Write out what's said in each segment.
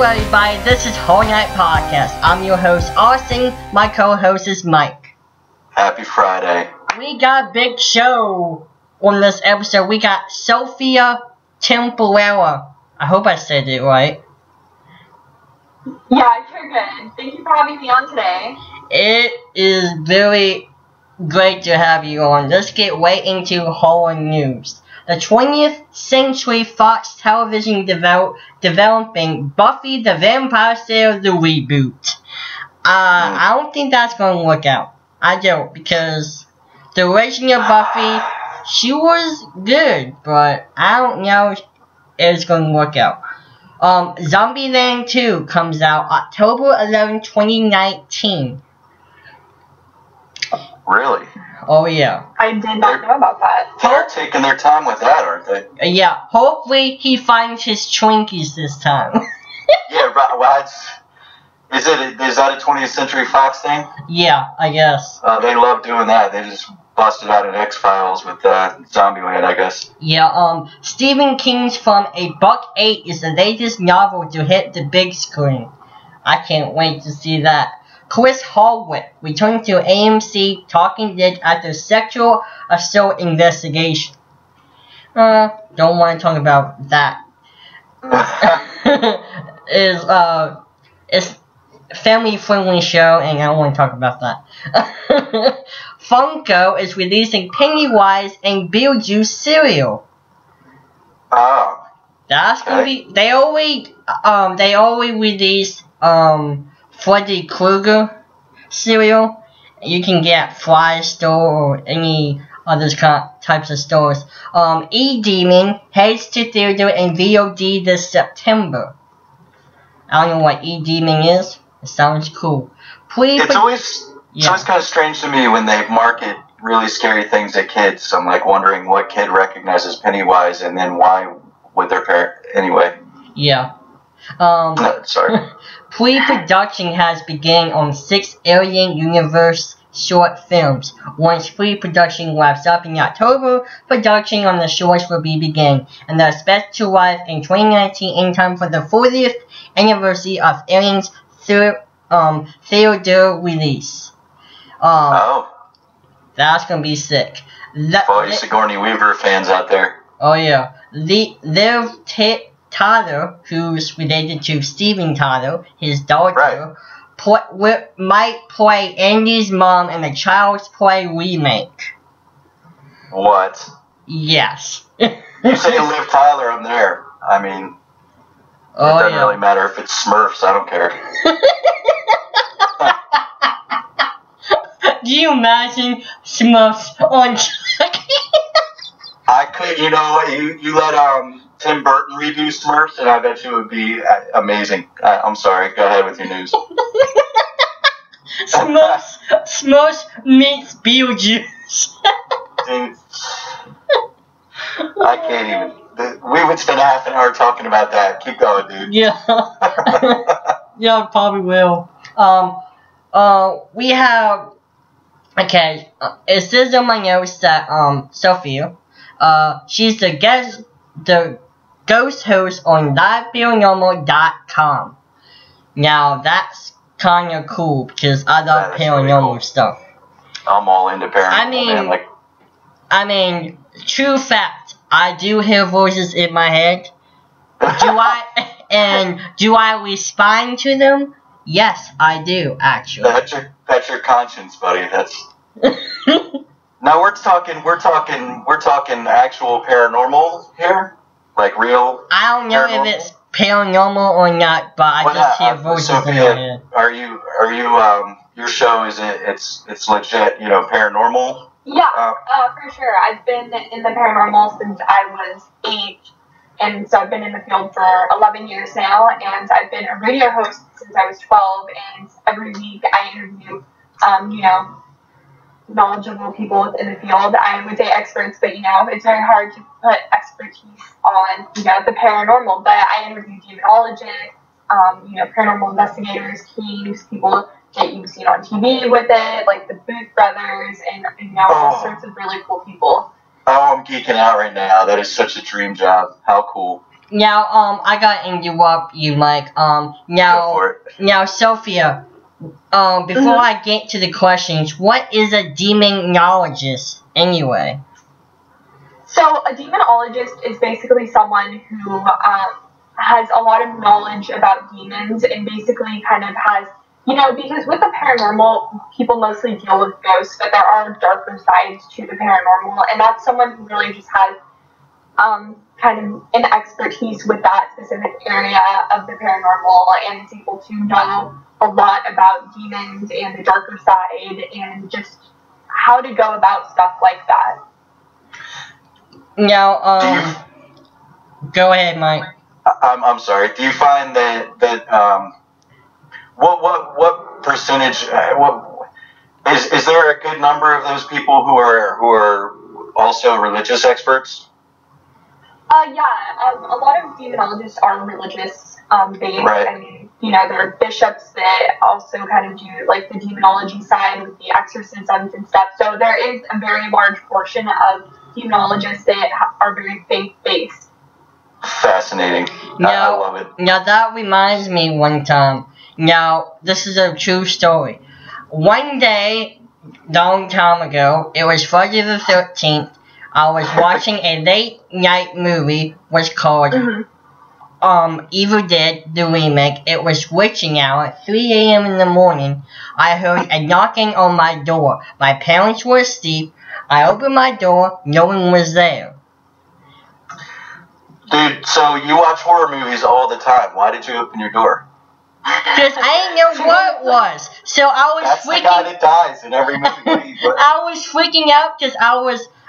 Hello everybody, this is Whole Night Podcast. I'm your host Austin, my co-host is Mike. Happy Friday. We got a big show on this episode. We got Sophia Temperilli. I hope I said it right. Yeah, you're good. Thank you for having me on today. It is very great to have you on. Let's get right into horror news. The 20th Century Fox Television developing Buffy the Vampire Slayer the reboot. I don't think that's going to work out. I don't, because the original Buffy, she was good, but I don't know if it's going to work out. Zombieland 2 comes out October 11, 2019. Really? Oh, yeah. I did not know about that. They're taking their time with that, aren't they? Yeah, hopefully he finds his Twinkies this time. Yeah, right. Well, is that a 20th Century Fox thing? Yeah, I guess. They love doing that. They just busted out an X-Files with Zombieland, I guess. Yeah, Stephen King's From a Buck 8 is the latest novel to hit the big screen. I can't wait to see that. Chris Hardwick returned to AMC Talking Dead after sexual assault investigation. Don't want to talk about that. It's a family-friendly show, and I don't want to talk about that. Funko is releasing Pennywise and Beetlejuice cereal. Oh. That's gonna be. They always release Freddy Krueger cereal. You can get Fly Store or any other types of stores. E-Demon heads to theater and VOD this September. I don't know what E-Demon is. It sounds cool. It's always kind of strange to me when they market really scary things at kids. I'm like wondering what kid recognizes Pennywise and then why would their parent anyway. Yeah. Sorry. Pre-production has begun on 6 Alien Universe short films. Once pre-production wraps up in October, production on the shorts will be begun, and they're expected to arrive in 2019 in time for the 40th anniversary of Alien's theater release. That's gonna be sick. For all you Sigourney Weaver fans out there. Oh yeah. Liv Tyler, who's related to Steven Tyler, his daughter, might play Andy's mom in a Child's Play remake. What? Yes. You say Liv Tyler, I'm there. I mean, it doesn't really matter if it's Smurfs, I don't care. Do you imagine Smurfs on Chucky? I could, you let Tim Burton redo Smurfs, and I bet you it would be amazing. I'm sorry, go ahead with your news. Smurfs meets Beetlejuice. Dude, I can't even. We would spend half an hour talking about that. Keep going, dude. Yeah. Yeah, probably will. We have. Okay, it says in my notes that Sophia, she's the ghost host on LiveParanormal.com. Now that's kind of cool because I love paranormal cool stuff. I'm all into paranormal. I mean, true fact. I do hear voices in my head. Do I respond to them? Yes, I do actually. That's your conscience, buddy. That's. Now we're talking actual paranormal here, like real. I don't know if it's paranormal or not, but I just hear voices in my head. Are you your show it's legit, paranormal? Yeah, for sure. I've been in the paranormal since I was 8, and so I've been in the field for 11 years now, and I've been a radio host since I was 12, and every week I interview, knowledgeable people within the field. I would say experts, but it's very hard to put expertise on the paranormal. But I interview demonologists, paranormal investigators, teams, people that you've seen on TV with it, like the Booth brothers, and all sorts of really cool people. Oh, I'm geeking out right now. That is such a dream job. How cool. I gotta interrupt you, Mike. Now, Sophia, before I get to the questions, what is a demonologist anyway? So a demonologist is basically someone who has a lot of knowledge about demons and basically kind of has, because with the paranormal, people mostly deal with ghosts, but there are darker sides to the paranormal, and that's someone who really just has kind of an expertise with that specific area of the paranormal and is able to know a lot about demons and the darker side and just how to go about stuff like that. Now, go ahead, Mike. I'm sorry. Do you find that what percentage? Is there a good number of those people who are also religious experts? Yeah, a lot of demonologists are religious based. Right. I mean, there are bishops that also kind of do like the demonology side with the exorcisms and stuff. So there is a very large portion of demonologists that are very faith-based. Fascinating. I love it. Now that reminds me one time. Now, this is a true story. One day, long time ago, it was Friday the 13th, I was watching a late night movie, was called Evil Dead, the remake. It was witching hour at 3 a.m. in the morning. I heard a knocking on my door. My parents were asleep. I opened my door. No one was there. Dude, so you watch horror movies all the time. Why did you open your door? Because I didn't know what it was. So I was That's freaking... That's the guy that dies in every movie. I was freaking out because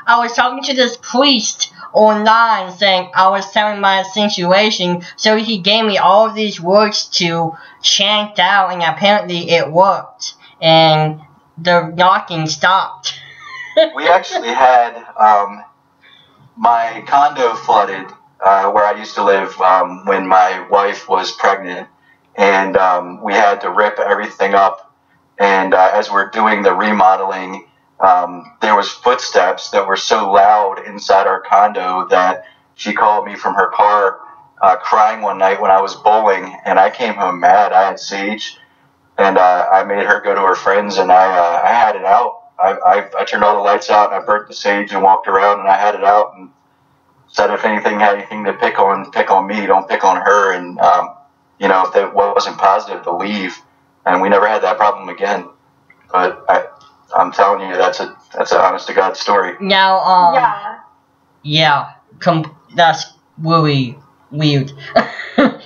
I was talking to this priest online saying I was telling my situation, so he gave me all of these words to chant out, and apparently it worked, and the knocking stopped. We actually had my condo flooded where I used to live when my wife was pregnant, and we had to rip everything up, and as we're doing the remodeling, there was footsteps that were so loud inside our condo that she called me from her car crying one night when I was bowling, and I came home mad. I had sage, and I made her go to her friends, and I had it out. I turned all the lights out, and I burnt the sage and walked around, and I had it out, and said if anything had anything to pick on me, don't pick on her, and if that wasn't positive, to leave, and we never had that problem again. But I'm telling you, that's an honest to God story. Now, that's really weird.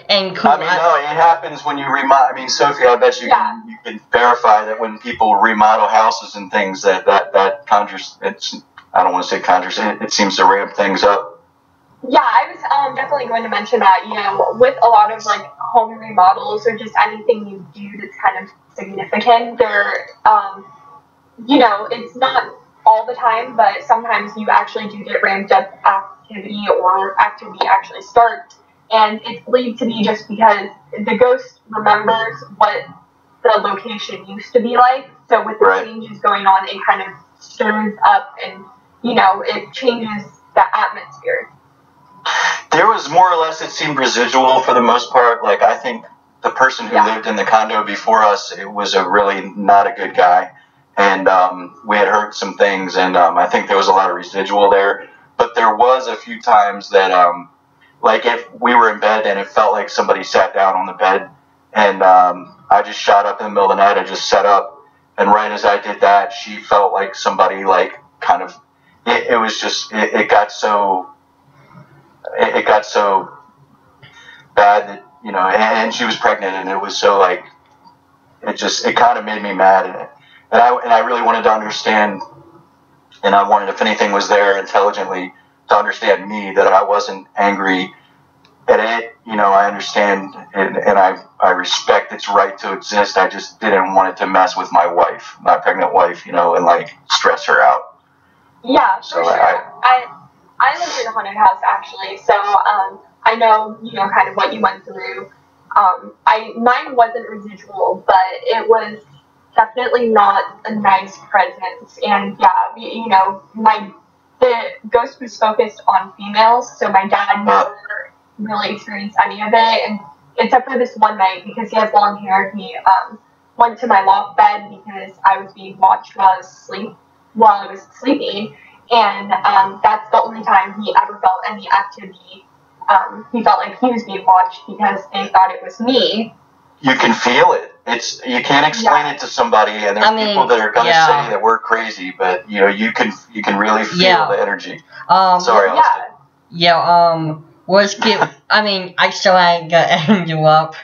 And cool. I mean, no, it happens when you remodel. I mean, Sophia, I bet you can verify that when people remodel houses and things, that conjures. I don't want to say conjures. It seems to ramp things up. Yeah, I was definitely going to mention that. With a lot of like home remodels or just anything you do that's kind of significant, there, it's not all the time, but sometimes you actually do get ramped up activity or activity actually starts. And it's believed to be just because the ghost remembers what the location used to be like. So with the changes going on, it kind of stirs up and, it changes the atmosphere. There was more or less, it seemed residual for the most part. Like, I think the person who lived in the condo before us, it was a really not a good guy. And we had heard some things, and I think there was a lot of residual there. But there was a few times that, like if we were in bed and it felt like somebody sat down on the bed, and I just shot up in the middle of the night, I just sat up, and right as I did that, she felt like somebody like kind of, it was just, it got so bad that, and she was pregnant, and it was so like, it kind of made me mad, and I really wanted to understand, and I wanted, if anything was there intelligently, to understand me, that I wasn't angry at it. I understand, and I respect its right to exist. I just didn't want it to mess with my wife, my pregnant wife, and like stress her out. Yeah, so for sure. I lived in a haunted house actually, so I know kind of what you went through. Mine wasn't residual, but it was definitely not a nice presence. And yeah, the ghost was focused on females, so my dad never really experience any of it, and except for this one night because he has long hair. He went to my loft bed because I was being watched while I was sleeping, and that's the only time he ever felt any activity. He felt like he was being watched because they thought it was me. You can feel it. You can't explain it to somebody, and there's people that are gonna say that we're crazy, but you can really feel the energy. Sorry, Austin. Let's get. I still ain't gonna end you up.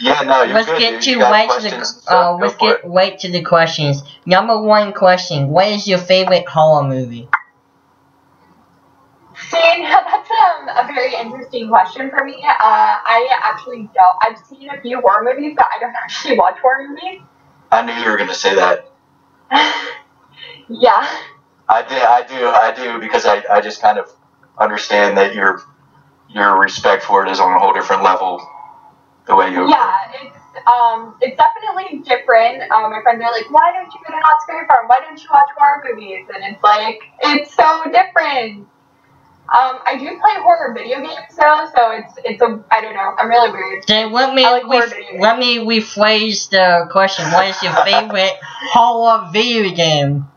Let's get right to the questions. Number one question: what is your favorite horror movie? See, that's a very interesting question for me. I actually don't. I've seen a few horror movies, but I don't actually watch horror movies. I knew you were gonna say that. Yeah. I do, because I just kind of understand that your respect for it is on a whole different level. The way you. Yeah, it's definitely different. My friends are like, "Why don't you go to Knott's Berry Farm? Why don't you watch horror movies?" And it's like, it's so different. I do play horror video games though, so it's I don't know. I'm really weird. Then let me rephrase the question. What is your favorite horror video game?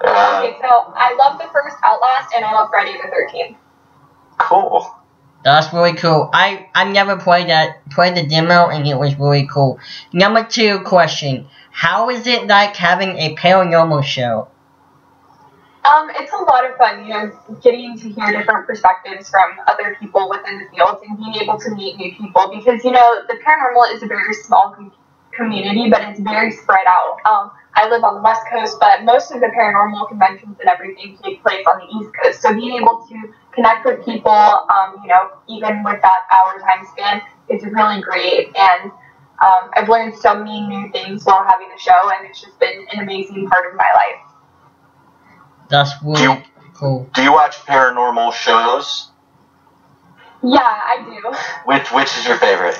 Okay, so I love the first Outlast, and I love Friday the 13th. Cool. That's really cool. I never played the demo, and it was really cool. Number two question: how is it like having a paranormal show? It's a lot of fun, getting to hear different perspectives from other people within the field and being able to meet new people because, the paranormal is a very small community, but it's very spread out. I live on the West Coast, but most of the paranormal conventions and everything take place on the East Coast. So being able to connect with people, even with that hour time span, is really great. And I've learned so many new things while having the show, and it's just been an amazing part of my life. That's really cool. Do you watch paranormal shows? Yeah, I do. Which is your favorite?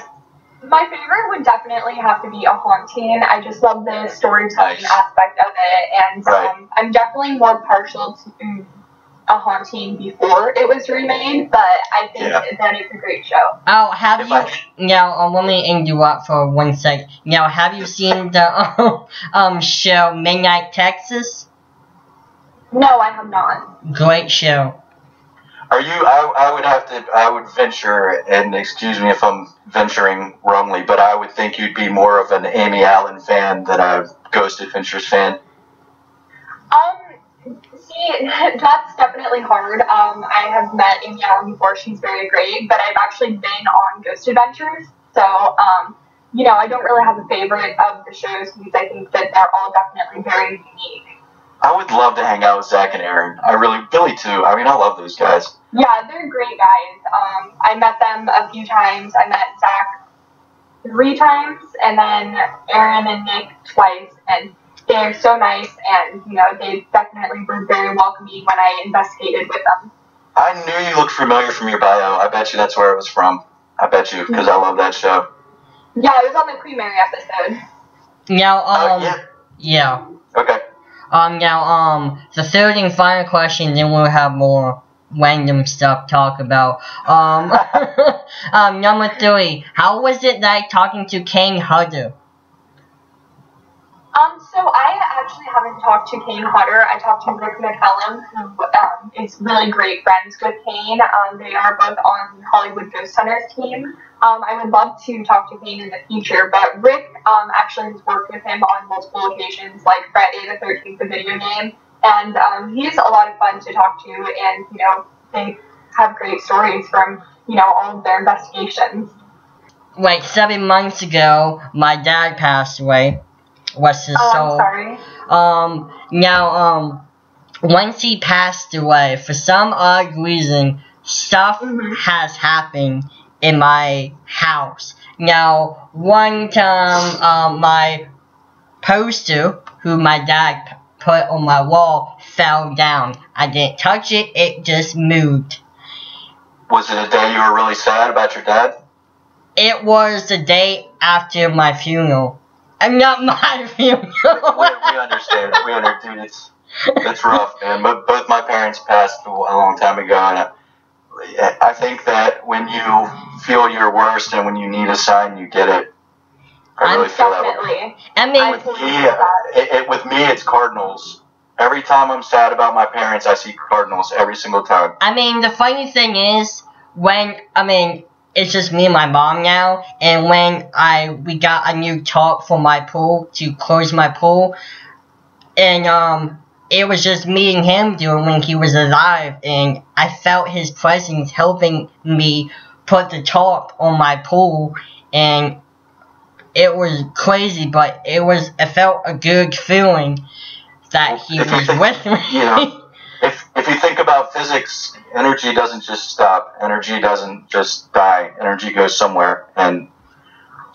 My favorite would definitely have to be a haunting. I just love the storytelling aspect of it, and I'm definitely more partial to a haunting before it was remade, but I think that it's a great show. Oh, let me interrupt for 1 sec. Now, have you seen the show Midnight Texas? No, I have not. Great show. Are you? I would venture, and excuse me if I'm venturing wrongly, but I would think you'd be more of an Amy Allen fan than a Ghost Adventures fan. See, that's definitely hard. I have met Amy Allen before. She's very great, but I've actually been on Ghost Adventures, so I don't really have a favorite of the shows because I think that they're all definitely very unique. I would love to hang out with Zach and Aaron. Billy too. I love those guys. Yeah, they're great guys. I met them a few times. I met Zach 3 times, and then Aaron and Nick twice, and they're so nice, and, they definitely were very welcoming when I investigated with them. I knew you looked familiar from your bio. I bet you that's where it was from. I bet you, because I love that show. Yeah, it was on the Queen Mary episode. Yeah. Okay. The third and final question, then we'll have more random stuff to talk about. Number 3, how was it like talking to Kane Hodder? So I actually haven't talked to Kane Hodder. I talked to Rick McCallum, who is really great friends with Kane. They are both on Hollywood Ghost Hunters team. I would love to talk to Kane in the future, but Rick actually has worked with him on multiple occasions, like Friday the 13th, the video game, and he's a lot of fun to talk to, and, they have great stories from, all of their investigations. Like 7 months ago, my dad passed away. What's his soul? I'm sorry. Once he passed away, for some odd reason, stuff has happened in my house. Now, one time, my poster, who my dad put on my wall, fell down. I didn't touch it, it just moved. Was it a day you were really sad about your dad? It was the day after my funeral. Not my funeral. we understand. Dude, it's rough, man. But both my parents passed a long time ago, and I think that when you feel your worst and when you need a sign, you get it. I really feel that way. I mean, with me, it's Cardinals. Every time I'm sad about my parents, I see Cardinals every single time. I mean, the funny thing is, it's just me and my mom now, and when we got a new top for my pool to close my pool, and it was just me and him doing when he was alive, and I felt his presence helping me put the top on my pool, and it was crazy, but it felt a good feeling that he was with me. You know, if you think about physics, energy doesn't just stop. Energy doesn't just die. Energy goes somewhere, and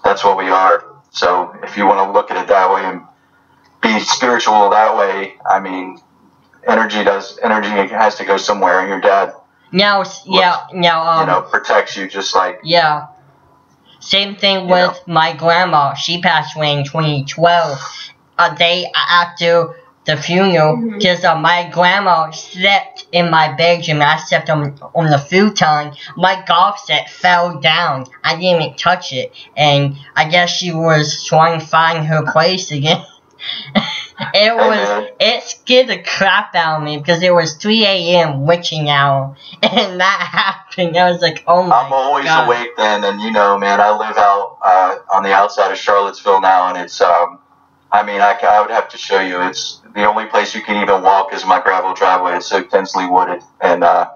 that's what we are. So if you want to look at it that way and be spiritual that way, I mean, energy has to go somewhere, and your dad protects you just like... Yeah. Same thing with my grandma. She passed away in 2012, a day after the funeral, because my grandma slept in my bedroom. I slept on the futon. My golf set fell down. I didn't even touch it, and I guess she was trying to find her place again. It scared the crap out of me because it was 3 a.m. witching hour, and that happened. I was like, oh my God. I'm always awake then, and man, I live out on the outside of Charlottesville now, and it's I would have to show you. It's the only place you can even walk is my gravel driveway. It's so densely wooded, and I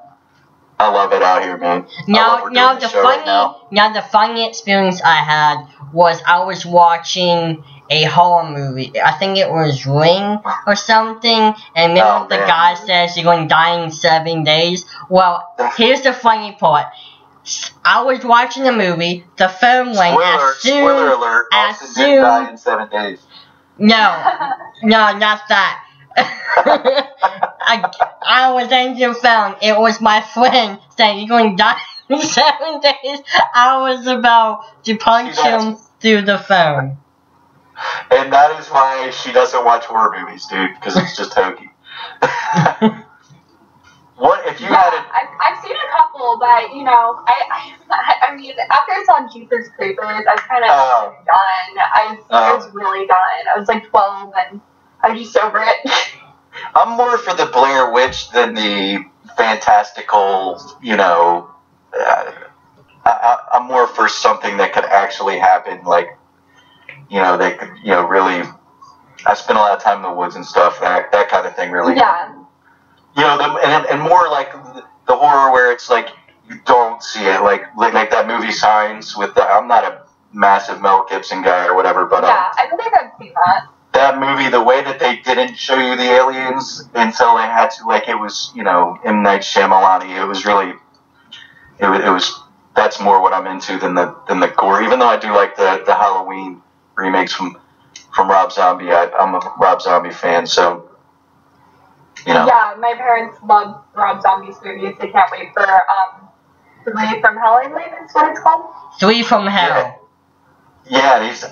love it out here, man. Now the funny experience I had was I was watching a horror movie. I think it was Ring or something, and then the guy says you're going to die in 7 days. Well, here's the funny part. I was watching the movie, the phone rang spoiler alert, Austin didn't die in 7 days. No, not that. I was answering the phone. It was my friend saying you're going to die in 7 days. I was about to punch him through the phone. And that is why she doesn't watch horror movies, dude, because it's just hokey. What if you had it? I've seen a couple, but I mean, after I saw Jeepers Creepers, I was kind of done. I was really done. I was like 12, and I was just over it. I'm more for the Blair Witch than the fantastical. I'm more for something that could actually happen, like they could really. I spent a lot of time in the woods and stuff. That kind of thing really. Yeah. And more like the horror where it's like you don't see it, like that movie Signs with I'm not a massive Mel Gibson guy or whatever, but I believe I've seen that. That movie, the way that they didn't show you the aliens until they had to, like it was M. Night Shyamalan. It was really, it was. That's more what I'm into than the gore. Even though I do like the Halloween remakes from Rob Zombie, I'm a Rob Zombie fan, so. Yeah, my parents love Rob Zombie's movies. They can't wait for 3 from Hell, I believe is what it's called. 3 from Hell. Yeah, he's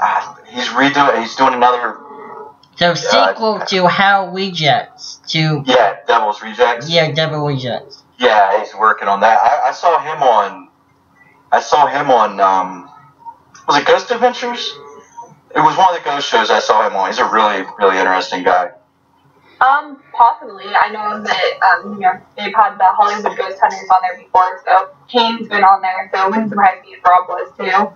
redoing. He's doing another. The sequel to Hell Rejects. Devil's Rejects. Yeah, Devil Rejects. Yeah, he's working on that. I saw him on. Was it Ghost Adventures? It was one of the ghost shows I saw him on. He's a really, really interesting guy. Possibly. I know that, they've had the Hollywood Ghost Hunters on there before, so Kane's been on there, so it wouldn't surprise me if Rob was too.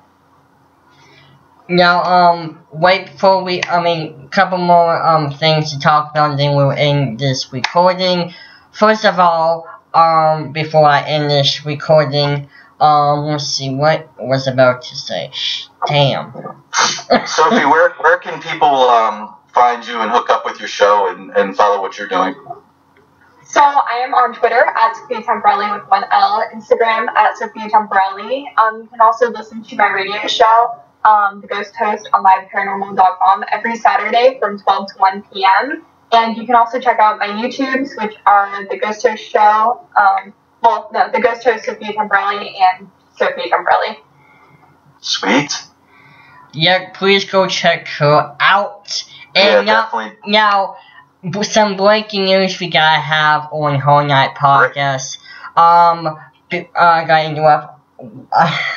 Now, wait before a couple more, things to talk about, and then we'll end this recording. First of all, before I end this recording, let's see, what I was about to say. Damn. Sophie, where can people, find you and hook up with your show and follow what you're doing? So I am on Twitter at Sophia Temperilli with 1 L, Instagram at Sophia Temperilli. You can also listen to my radio show, The Ghost Host, on liveparanormal.com every Saturday from 12 to 1 p.m. And you can also check out my YouTubes, which are The Ghost Host Show, The Ghost Host Sophia Temperilli and Sophia Temperilli. Sweet. Yeah, please go check her out. And now, some breaking news we gotta have on Whole Night Podcast. got interrupt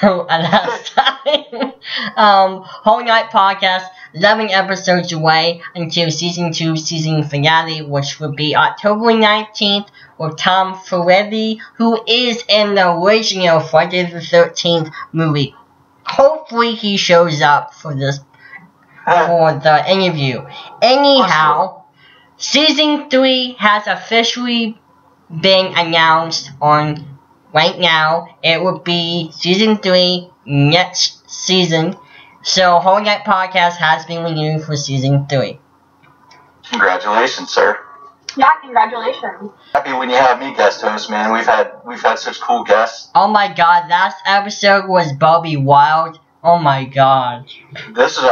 last time. Whole Night Podcast, 11 episodes away until season 2 season finale, which will be October 19th with Tom Ferretti, who is in the original Friday the 13th movie. Hopefully he shows up for this for the interview. Anyhow, season 3 has officially been announced on right now. It will be season 3 next season. So Whole Night Podcast has been renewed for season 3. Congratulations, sir. Yeah, congratulations. Happy when you have me guest host, man. We've had such cool guests. Oh my god, last episode was Bobby Wild. Oh my god. This is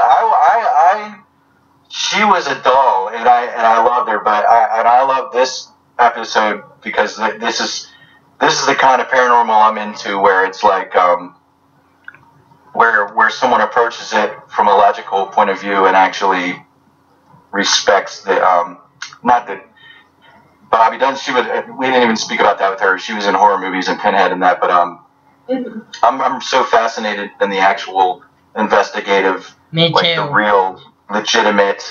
she was a doll, and I loved her, but I love this episode because this is the kind of paranormal I'm into, where it's like where someone approaches it from a logical point of view and actually respects the not that Bobby doesn't. We didn't even speak about that with her. She was in horror movies and Pinhead and that, but I'm so fascinated in the actual investigative, the real, legitimate,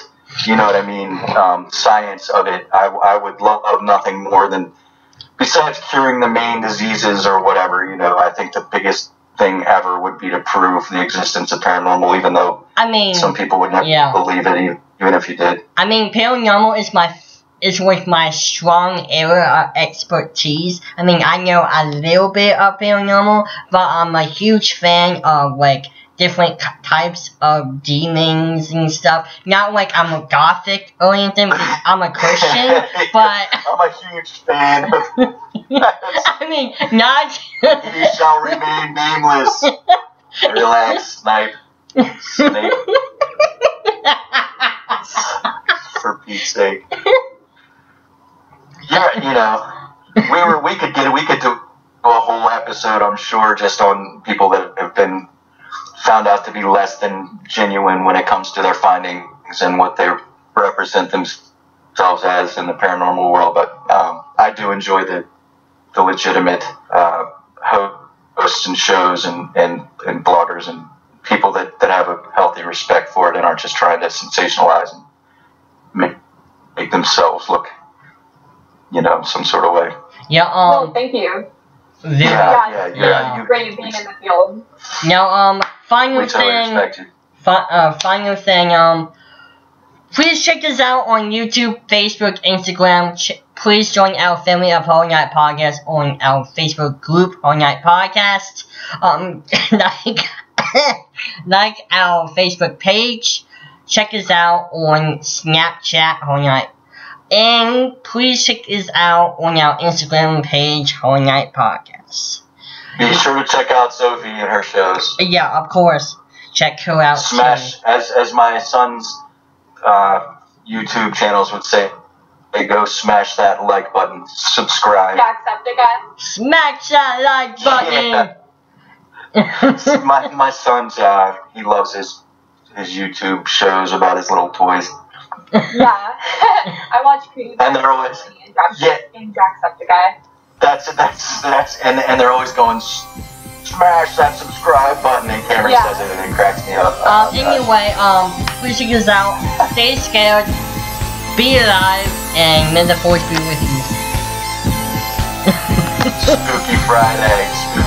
you know what I mean, science of it. I would love nothing more than, besides curing the main diseases or whatever, you know, I think the biggest thing ever would be to prove the existence of paranormal, even though some people would never believe it, even if you did. I mean, paranormal is with my strong area of expertise. I mean, I know a little bit of paranormal, but I'm a huge fan of, like, different types of demons and stuff. Not like I'm a gothic or anything, I'm a Christian, but... I'm a huge fan of... I mean, not... He shall remain nameless. Relax, Snape. For Pete's sake. Yeah, you know, we could do a whole episode, I'm sure, just on people that have been found out to be less than genuine when it comes to their findings and what they represent themselves as in the paranormal world. But I do enjoy the legitimate hosts and shows and bloggers and people that have a healthy respect for it and aren't just trying to sensationalize and make themselves look, you know, some sort of way. Yeah. Well, thank you. Yeah. Great being in the field. Now, final thing, please check us out on YouTube, Facebook, Instagram. Please join our family of Whole Night Podcast on our Facebook group, Whole Night Podcast. Like our Facebook page. Check us out on Snapchat, Whole Night. And please check us out on our Instagram page, Whole Night Podcast. Be sure to check out Sophie and her shows. Yeah, of course. Check her out. Smash, as my son's YouTube channels would say, hey, go smash that like button. Subscribe. Jacksepticeye. Smash that like button! Yeah. my son's, he loves his YouTube shows about his little toys. Yeah. I watch Creed. And they're always... in Jacksepticeye. That's and they're always going, smash that subscribe button, and Cameron says it and it cracks me up. Anyway, please check us out. Stay scared, be alive, and may the force be with you. Spooky Friday.